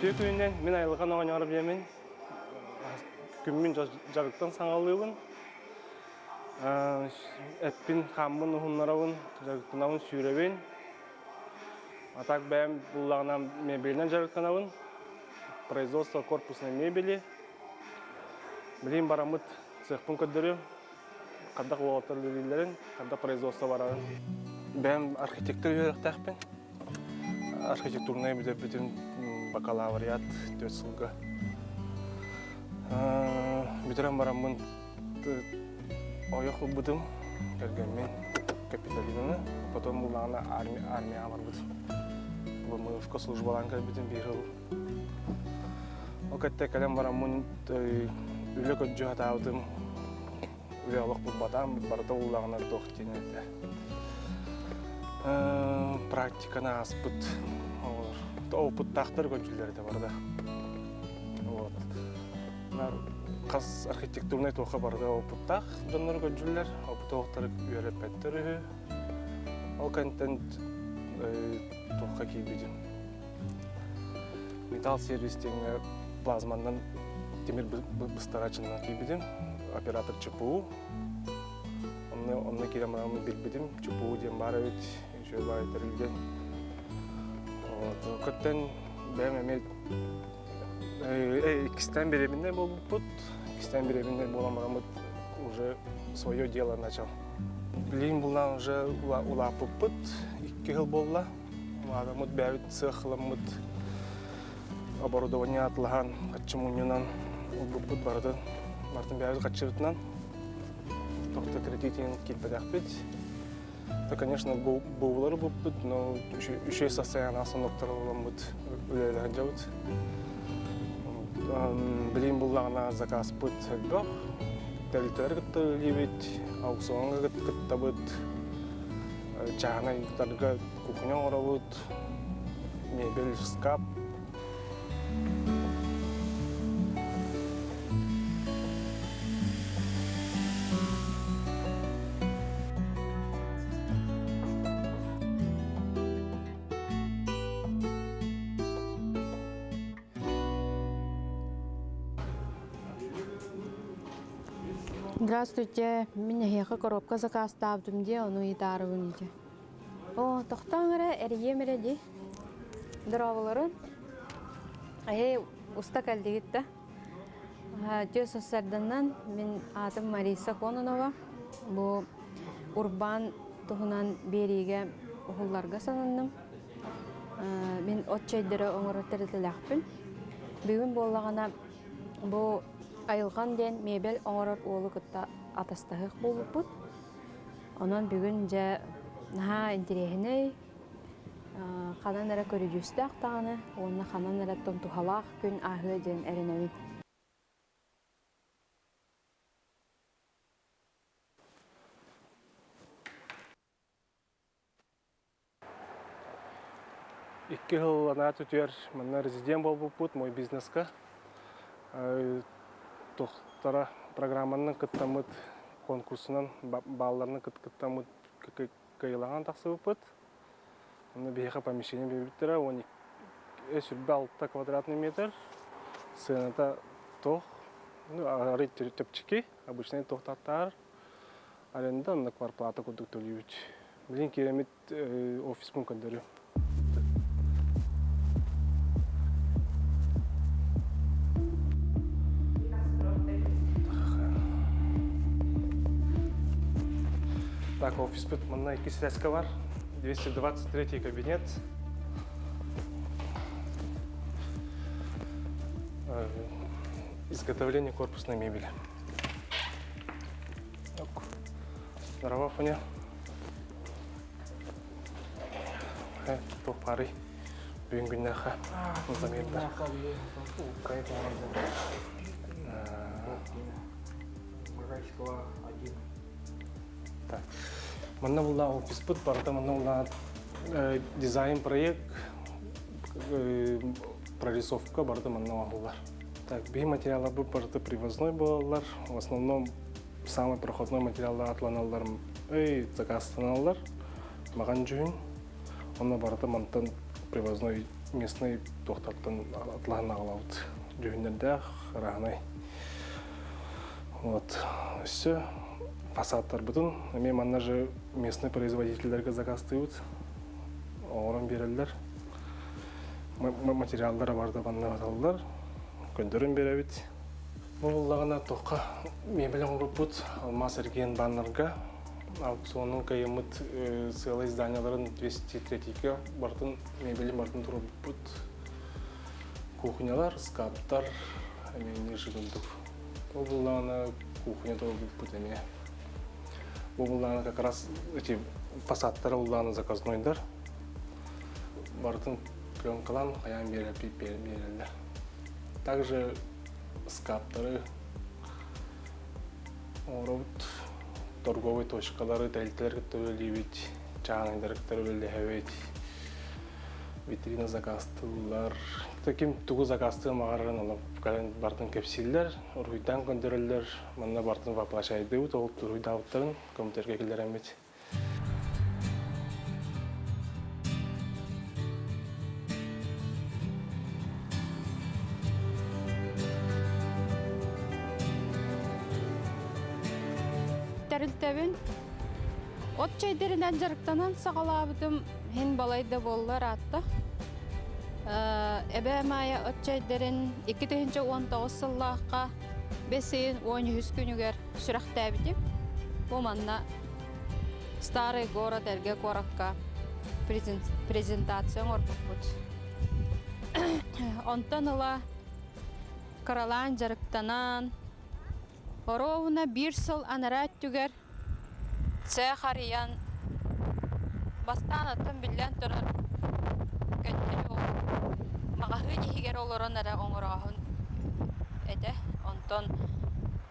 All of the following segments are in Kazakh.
Үтіе күнінен мен айлыған оған арып емен. Күммін жарықтан саңалығын. Әппін қамын ұхынларауын жарықтанауын сүйребен. Атак бәйім бұллағынан мебелінен жарықтанауын. Производство корпусной мебели. Білейін барамыд цехпын көддірі. Қадақ оғатыр лөлілерін, қадақ производство барағын. Бәйім архитектор үйеріқтәқпін. Архитектурный бүтін бакалавриат 4 жылға. Бүтірен барамын ойық бұдым, кәргенмен капиталиныны, потом бұлағына армия бар бұдым. ВМФ-қа службалан кәрбітін бір жыл. Ол кәтті кәлем барамын үлі көджі атаудым, үлі алық бұл батам, барда ұлағына тоқтен әді. Практиканы аспыт, опыт тақтыр көджілері де барда. Қаз архитектурный тоқы барда опыттақ жонлар көджілер, опыт оқтары үйеріп әттір үйі. Ол контент тоққа кейбедім. Металл сервистеңі плазманнан темір бұстарачынан кейбедім. Оператор ЧПУ. Онны керем рамы белбедім. ЧПУ дем бар өт, еще бар етірілген. Көттен бәйім әмет Кистен беременной был путь, Кистен беременной был амрамут уже свое дело начал. Блин была уже улапы путь, иккел была, амрамут бәвит цехламут оборудование атлаган, качмунюнан путь барды, мартин бәвит качыртнан, тохта кредитин китпедахпит. То, конечно, бувлар был путь, но еще состояние основного ламут улелен делать. Білейін бұллағына заказ бұд әлбақ, дәлітер күтті лебет, аукционға күтті бұд, жағына юқтарға кухня ора бұд, мебель, шкаф. Здравствуйте, меня ехала коробка заказ ставдым де, оно и дарвуните. О, тохтангара, эрьемереди, дроволары. Уста калдигитта. Тёса сарданнан, мен атым Мариса Кононова. Бу урбан тухунан бериге ухулларга сананным. Мен отчайдыры оңырыттырытылақпын. Бүгін болағана бу айылған ден мебел оңырып олы күтті атастағық болып бұд. Онан бүгін жа наға интерехіней қанан әрі көрігісті ақтағаны, оны қанан әрі тонтухалақ күн ағы ден әрінәуін. Икки жыл ана түтер, мәнна резидент болып бұд, мой бизнесқа. Тоқтара программаның кыттамыд конкурсынан балаларының кыттамыд кайылаған тақсы бұпыд. Оны бейіға помещение бейбіттірі, 12 квадратный метр. Сыната тоқ, ары төпчіки, обычный тоқтаттар. Аренда онына кварплата күдік төлейбіт. Білін керемет офис мүмкіндері. Так, офис тут на Кисляцка бар, 223 кабинет. Изготовление корпусной мебели. Здорово, Фаня. Топ пары. Бүгін күннәқа. Замерді. Так. Манна була офис пут, барда манна була дизайн проект, прорисовка барда манна була. Так, бей материалы был барда привозной был, в основном самый проходной материал атланалар, заказ атланалар, маган жуин, он барда мантан привозной местный тохтаттан атлаһын агалабыт. Жүгүндөрдө рахнай. Вот. Все. Фасадтар бутун. Мен манна же местный производительдерге закастыйбыт. Орын берелдер. Материалдар барда банна аталдар. Көндөрүн беребит. Буллагына тоққа мебель оңруппут. Алмаз эрген баннарга. Аукционның кайымыт сыйлы изданияларын 203-ге бартын мебелин бартын туруппут. Кухнялар, скаптар, эмени жыгындык. Буллагына кухня туруппут эме. Буллагына как раз эти фасадтар буллагына заказнойдар. Бартын пленкалан аян берелдер. Также скаптары орут торговый точкалары тәлтелер көтөлүбүт, чаңайдар көтөлүбүт, витрина закастылар. Таким тугу закасты магаран алып, бартын кепсиллер, уруйдан көндөрөлдөр, мына бартын воплощайды, ол туруйдабыттарын компьютерге келдеремет. Тәрілтәбін от чайдерінен жарықтанан сағалабыдым хен балайды болылар атты. Әбә мая от чайдерін 2019 сыллаққа 5-10 күнігер сүрақтәбідім. Оманна старый город әрге кораққа презентацияң орпық бұд. Онтан ыла қаралан жарықтанан Оровна bir сыл анарат түгер цех ариян бастан аттын билен тұрар кәттері ол мағағы дегер олырын әрі оңырағын әді. Онтон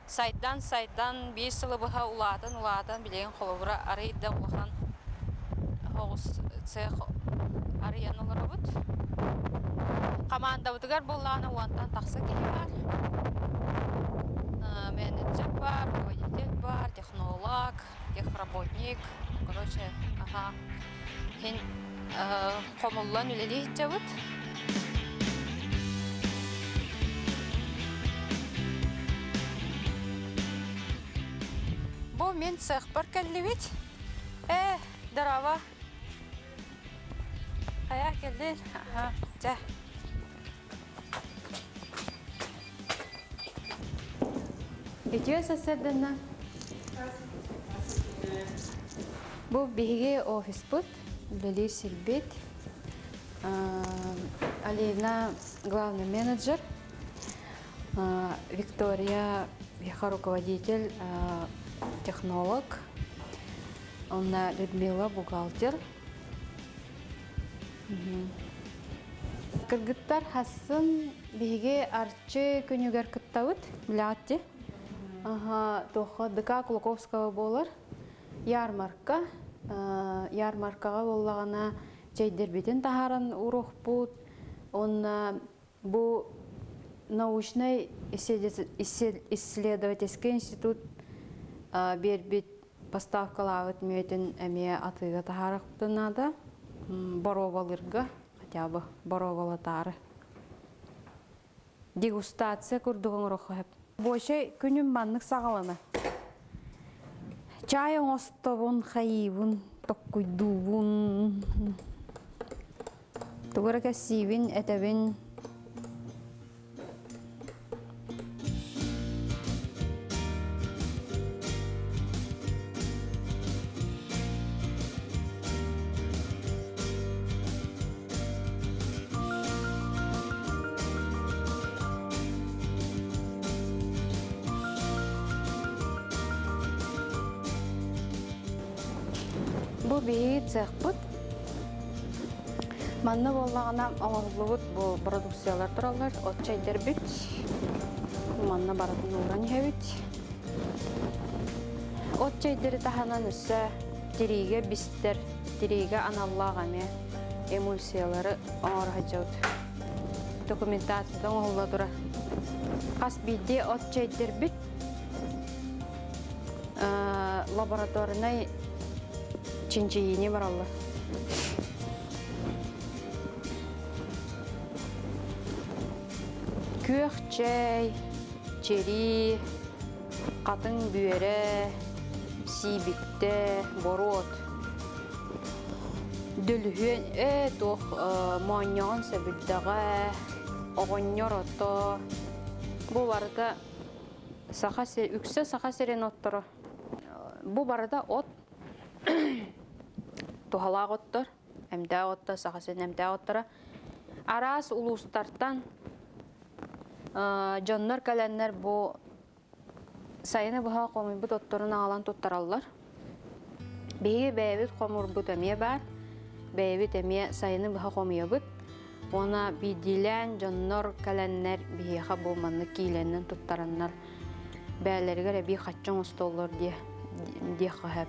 сайдан 1 сылы бұға ұладан білеген қолыбыра арыйды ұлған оғыз цех ариян олыры бұд. Қаманда бұдығар болағына уантан тақсы келі бар. Менеджер бар, руководитель бар, технолог, техработник. Короче, хен комуллан үлелей жабыт. Бұл мен цех бар кәлі бет. Дарава. Ая келдер. Жа. Итюе соседна. Бу биге офис бут, Лилир Сильбет. Алина главный менеджер. Виктория руководитель, технолог. Она Людмила бухгалтер. Кыргыттар хасын биге арчы күнүгөр кыттабыт, билатти. Тоха ДК Клуковского болар. Ярмарка. Ярмаркага боллагана чейдербетен тахаран урух бут. Он бу научный исследовательский институт бербит поставкалавыт мөтен эме атыга тахарактынада. Боровалырга, хотя бы боровалатары. Дегустация курдугун рохап. Бойша күнүм маннык сагалана. Чай оңостовун, хайывын, токкуйдуун. Тугара кәсивин, этебин. Бу бейт цехпыт. Манна боллагана оңорлубут бу продукциялар туралар, от чайдер бит. Манна баратын уран хебит. От чайдери таханан үссе тириге бистер, тириге аналлагаме эмульсиялары оңор хаджаут. Документацияда оңолла тура. Кас бидде от чайдер бит. Лабораторный чинчиини бар алла. Күөхчей, чери, қатын бүйері, сибикте, борот. Дүлхен тоқ маньян сөбілдіға, оғыннер отто. Бұл барыда үксі сақа серен оттыры. Бұл барыда от тухалақ оттыр, әмді оттыр, сақа серен әмді оттыры. Арас улустартан жоннор кәләннәр бұл сайыны бұға қомын бұд отторын ағалан тұттаралар. Бейі бәйбіт қомыр бұд әме бар, бәйбіт әме сайыны бұға қомыя бұд. Она бидилен жоннор кәләннәр бейіға бұл манны кейленнен тұттараннар. Бәләргер әбей қатчың ұстолар де қағып.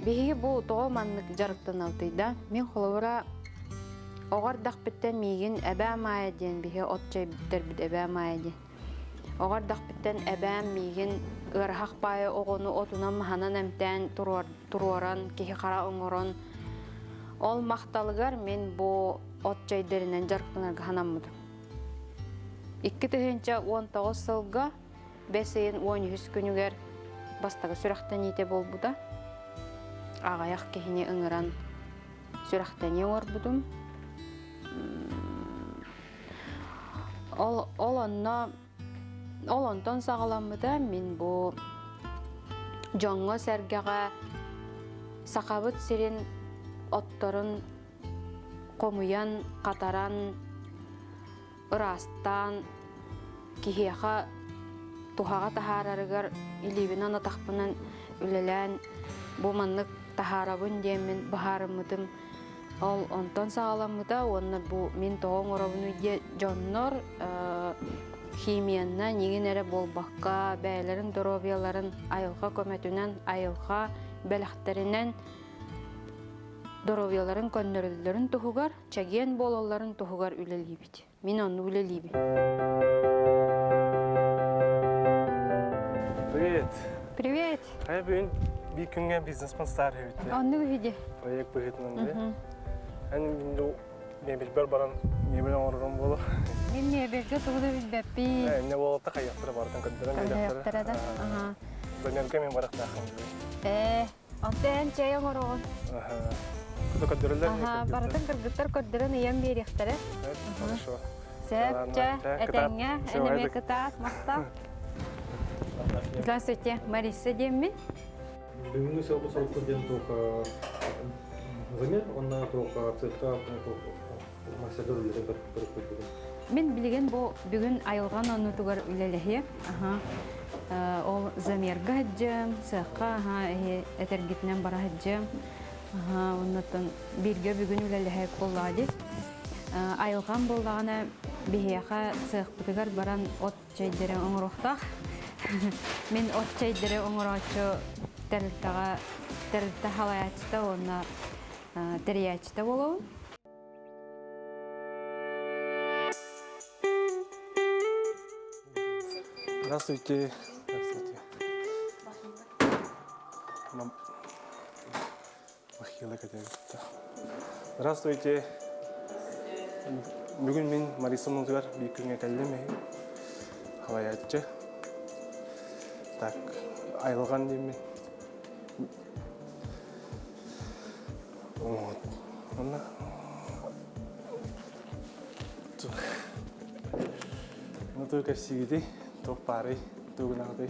Бейі бұл тоғы манны жарықтан алтыйда. Мен қолуыра оғар дақпіттен мейгін әбәм айаден, бейі от жай біттер біт әбәм айаден. Оғар дақпіттен әбәм мейгін ұрхақ байы оғыны отынан маханан әмтән тұруаран, кейі қара ұңырын. Ол мақталығар мен бұл от жайдерінен жарықтанарға ханамыды. 2019 сылға 5-13 күнігер бастағы сүрақтан ете бол бұда. Ағаяқ кейіне ұңыран сүрақтан еуір бұдым. Ол онтон сағаламыда мен бұл жоңғы сәргеға сақабыт сирен отторын қомуян, қатаран, ұрастан, кейеға тухаға тахарарығар илебінен атақпынан үлелән бұл маннық тахарабын деймін бұхарымыдым. Ол онтон сағаламыда, оны бұл мен тоғын орабын өйде жоннор химиянна неген әрі болбаққа, бәйлерін, доробияларын айылға көметінен, айылға бәліқтерінен доробияларын көннөрілдерін тұхығар, чәген болаларын тұхығар үлелейбет. Мен оны үлелейбет. Привет. Привет. Қай бүгін bir күнге бизнеспен стар өтті. Оны үйде. Проект бұғытынан. Мен білбер баран мебелен орырым болу. Мен мебелге тұғыды білбәппі. Мен болапта қаяқтыры бардын көндірін Қаяқтыры. Замерге мен барақта ақын. Антен чайың орығын. Құды көндірілер? Бардын кіргіттер көндірін ең беректірі. Хорошо. Сәпчә, әтәңе, әніме кытат, мақтап. Здравствуйте, Мариса Демми. Бүгінгі сәлбі сәлбіден тоқа замер, онна тоқа цехқа мастердерлері бір көйдегі. Мен білген бүгін айылған оны тұғар үлелігі. Ол замерға әджім, цехқа әтергетінен бара әджім. Оннаттан бірге бүгін үлелігі қолады. Айылған болдағына бейеға цех бұтығар баран от жайдері оңырықтақ. Мен от жайдері оңырақчы тәрілті халаячыда, онна тәріячыда болуын. Здравствуйте. Здравствуйте. Махила кәдегітті. Здравствуйте. Бүгін мен Мариса Мұзғар бір күнге кәлдім. Халаячы. Так, айылған деймін. Вот. Она. Ну только всегда то пары, то гнаты.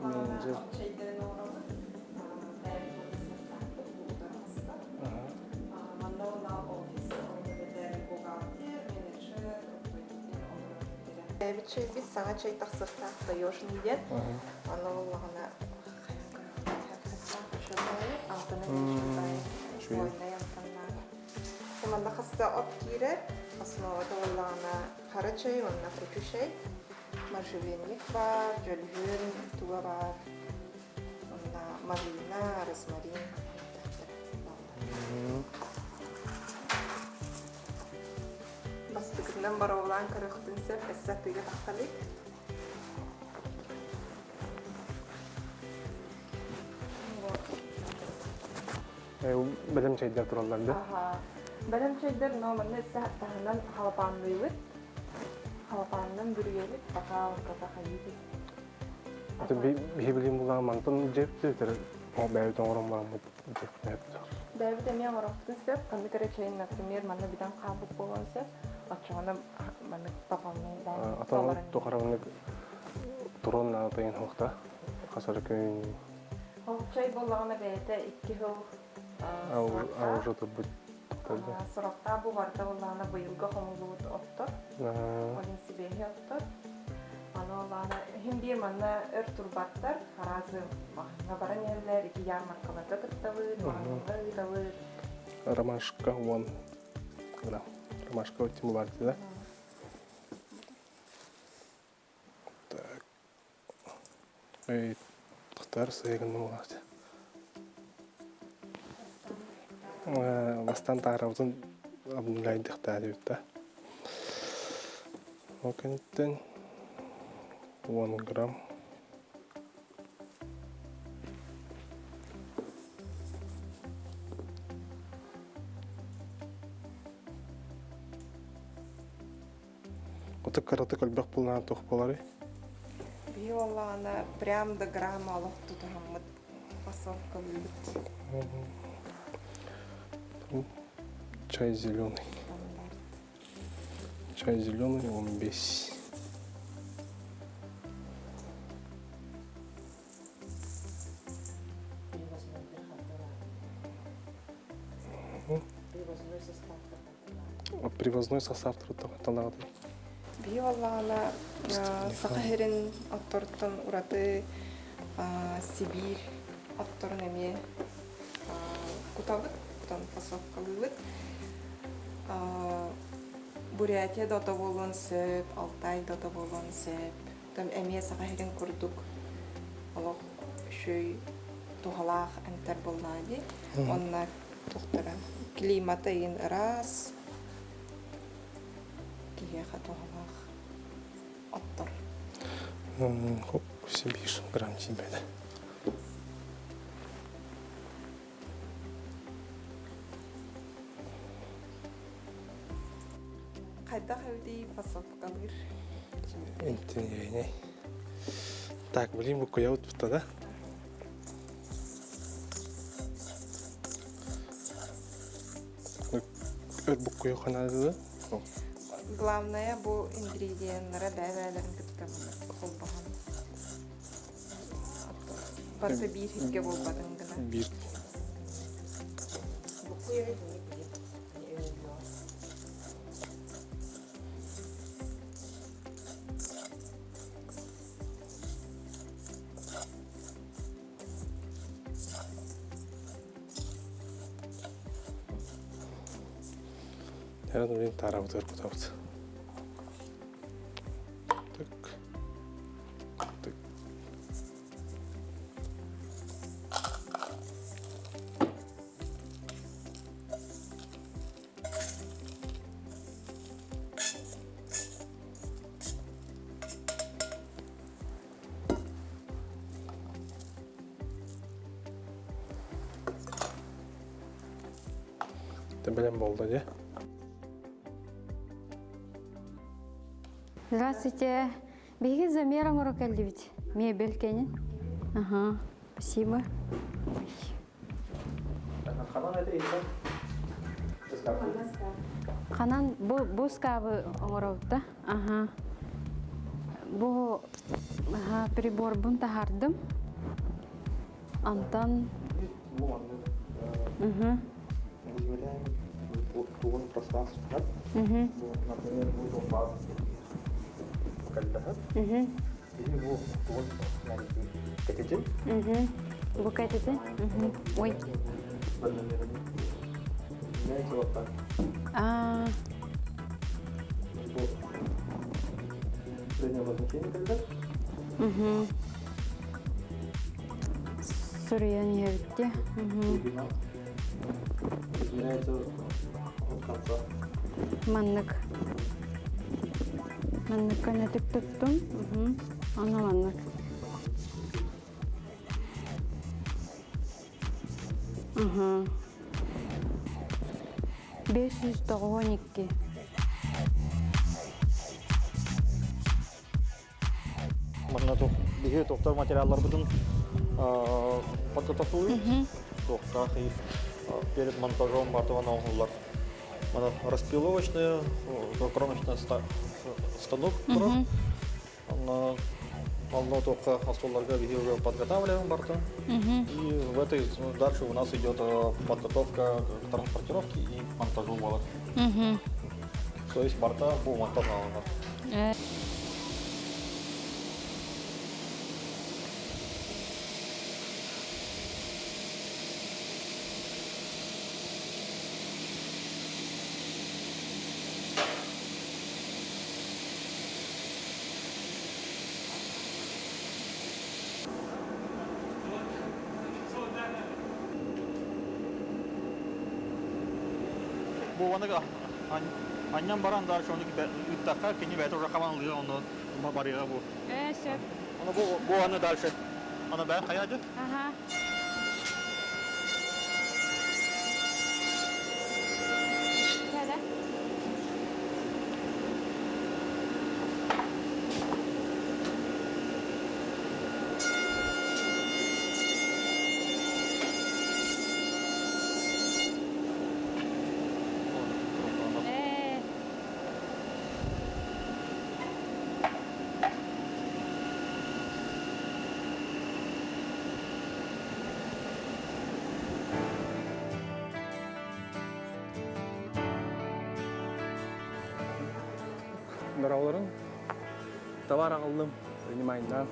Меньше. Бечей biz sana çay taksırta tayoşun diye. Ana Allah'ına altına geçiyor. Oynayan fanlar. Hemen de hasta ot kire. Aslında Allah'ına kara çay, onunla kötü şey. Marjolanik var, jölhün, tuğa var. Onunla marina, rosmarin. Bastıkından bara olan karıktınsa esatıyla takalım. Benim şeyler turallardı. Benim şeyler normalde saat tahanan halapanlıydı. Халапандан бүргелік, бақа алқата қайды. Это бихибилим була мантон жептер. О бәйт оңрон барам жептер. Бәйбіт әме оңырақтын сөп, қанды кәрі чайын, например, манда бидан қабық болған сөп, отчағына манда папамның бәйбіт. Атан тоқарауны турон атайын хоқта. Қасары көйін. Ол чай болағына бәйті 2 жыл Аужаты бұд. сұрақта бұл барда болағына бұйылға қомылуыд оттыр. Олин сибейі оттыр. Аны олағына, хем бір манна өр турбаттар, харазы мағына баран ерлер, 2 ярмаркаларда тұттавыр, мағынға ұйтавыр. Ромашка 1 грамм. Ромашка өтімі бар дейді. Так. Тұқтар сайғынды боларды. Бастан тағырауызын абынлайдық тәді өтті. Окенттен 1 грамм. Оты қараты көлбек болуына тоқ болары? Бей олағына прям до грамма алып тұтығымыд фасовка бүліт. Чай зеленый. Чай зеленый 15. Привозной состав тонады. Бей олағына сақахерін аттортын ұраты Сибирь атторын әме кутабыт, тон фасовка бүліт. Бурятия дота болон сөп, Алтай дота болон сөп. Там әме сақахерін күрдік. Олық шөй тухалақ әнтер болнады. Онна тухтара. Климата ең раз. Киеха тухалақ. Оттор. Хоп, 7 грамм тебе. Қайда қайды фасовка бұр. Интересней. Так, блин, буку я вот тут, да? Буку я ханады, да? Главное, бұл ингредиенттері бәлерін күткен қолбаған. Басы бір хитке болбадың ғына. Bir. Herhalde benim tarafı kutaptı. Tık. Tık. Тебелем болды, де? Здравствуйте. Беги замером урок ведь. Мебель кенен. Ага. Спасибо. Ханан бу скабы оңоробда. Ага. Бу прибор бун тахардым. Антон. Тугун пространство, да? Например, будет фаз кальдахат. Или его тугун катетин. Бу катетин. Ой. Знаете, вот так. Среднее обозначение кальдах. Сурьян ерде. Измеряется от конца. Маннык. Маннык нетик туттум. Ана маннык. Ага. 592. Биһи тоқтар материаллар бүтін подготовкуют. Тоқта перед монтажом бартована оңылар. Распиловочный, кромочный станок. Одно только остоларга биһи подготавливаем барта. И в этой дальше у нас идет подготовка к транспортировке и монтажу балок. То есть барта по монтажу. Bu anıga annem baran dar şonu üttaka kini beto rakaman lıyor onu bariga bu. Söp. Onu bu anı dar şey. Onu ben kayacı. Aha. Şöyle. Дырауların товар алdım. Внимательно.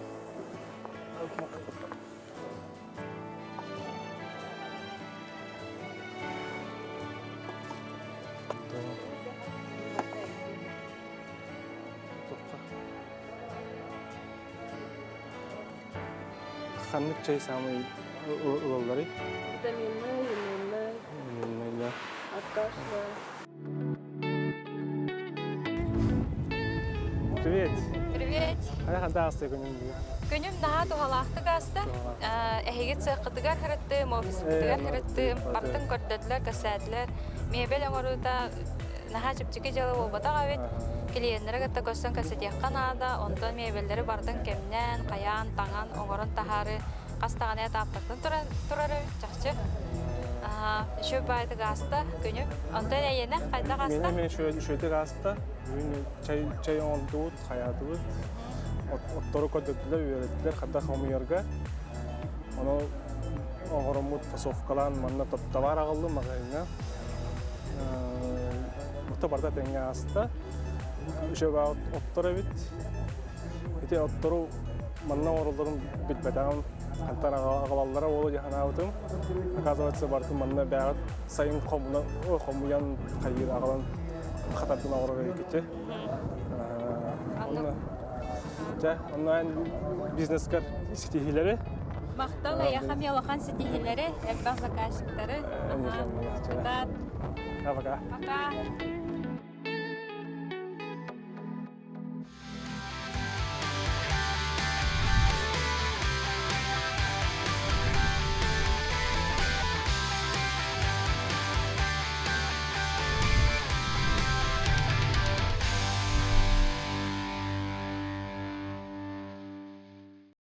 Ханlık çay самый ылылары. Витаминный, именной, от кашля. Привет. Привет. Аяхан дағысты күнімді. Күнüm daha doğalaқты gasты. Ehigit sıqıdıgar hırıttım, ofis bıdıgar hırıttım. Bartın kördödüler, gösterdiler. Mebel oğruda naha çıpçıki jalı olbada qavet. Kliyenlere gıtta gösteren kasetiyakkan ağda. Ondan mebelleri bartın kemnen, kayan, taŋan, oğurun taharı. Qastağına etaptaqtın turarı, çaqçı. Şöp baydı gasты күнüm. Ondan eyene qayda gasты. Мен шөйті ғасты. Чай оңылды, қаяды. Оттору көдіктілер, үйереттілер, қадда қомыерға. Оны оғырымыт фасовкалан манна товар ағылды мағайына. Бұты барда тәңе асты. Үшеға оттору бит. Ете оттору манна орылдырын бітбәтағын қантан ағалалары олы жағана өтім. Оказывается, бартын манна бәғат сайын қомуян қайыр ағалан қатардың ауырға екетте. Онлайн бизнескер сетихилери. Мақтала яхам ялахан сетихилери, әббақ заказчиктары. Пока. Пока.